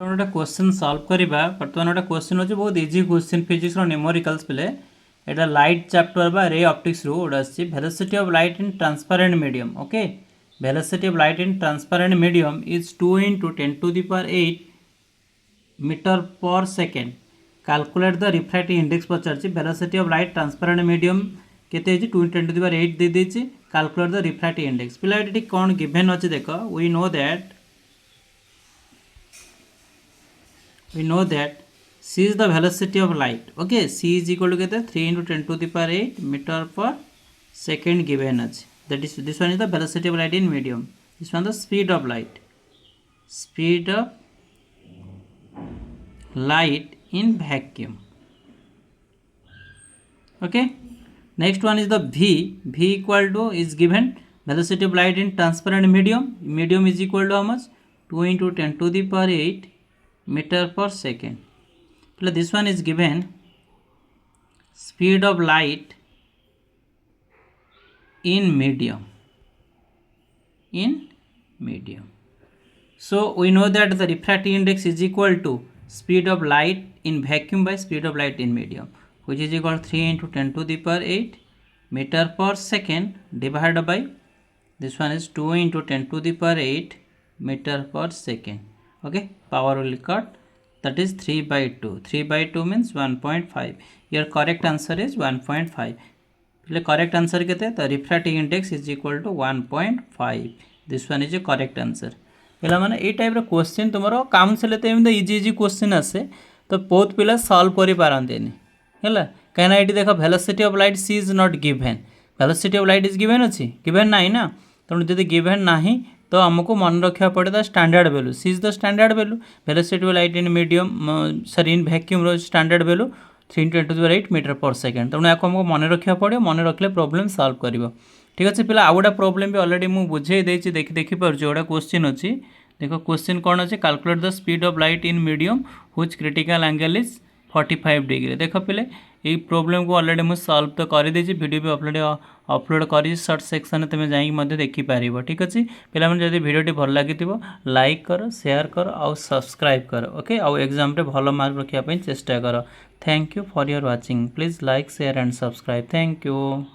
गोटे question solve करवा बर्तमान गोटे क्वेश्चन अच्छे बहुत इजी क्वेश्चन फिजिक्स न्यूमेरिकल्स पे एटा लाइट चैप्टर बा रे ऑप्टिक्स रू गोटे आसी velocity of light in transparent medium okay velocity of light in transparent medium is 2 × 10⁸ metre पर second calculate the refractive index पचार velocity of light transparent medium केते 2 × 10⁸ दे देछि कैलकुलेट द रिफ्रैक्टिव इंडेक्स पिला एटी कोन गिवन अछि देखो we know that c is the velocity of light okay c is equal to 3 × 10⁸ meter per second given अछि that is this one is the velocity of light in medium this one the speed of light in vacuum okay next one is the v equal to is given velocity of light in transparent medium is equal to how much 2 × 10⁸ meter per second. So this one is given speed of light in medium. So we know that the refractive index is equal to speed of light in vacuum by speed of light in medium, which is equal to 3 × 10⁸ meter per second divided by this one is 2 × 10⁸ meter per second. Okay, power will cut, that is 3/2. 3/2 means 1.5. Your correct answer is 1.5. Correct answer kete the refractive index is equal to 1.5. This one is a correct answer. पिला माने ए type रो question तुमरो council ते am easy easy question आसे तो बहुत पिला solve करि पारंतेनी हैला कहना एटी देखो velocity of light c is not given velocity of light is given अछि गिवन नाही ना तो जदि गिवन नाही तो आमको मन रखा पड़े the standard value c is the standard value velocity of light in medium sorry in vacuum रो स्टैंडर्ड वैल्यू 3 × 10⁸ मीटर पर सेकेंड तेणु आपको आमको मन रखा पड़े मन रखले प्रॉब्लम सॉल्व करिवो ठीक अच्छे पिला आउ गोटे प्रॉब्लम भी ऑलरेडी मु बुझे देछि देखि पारछु गोटे क्वेश्चन अछि देखो क्वेश्चन कौन अच्छे calculate the speed of light in medium which critical angle is 45 degree देख पिले ये प्रॉब्लम को ऑलरेडी मुझे सॉल्व तो कर देछि वीडियो भी अपलोड कर सर्च सेक्शन तुम जाइए देखिपर ठीक अच्छे पिला जब वीडियो भल लगी लाइक कर शेयर कर आउ सब्सक्राइब कर ओके आउ एग्जाम रे भल मार्क रखापी चेष्टा कर thank you for your watching please like share and subscribe thank you.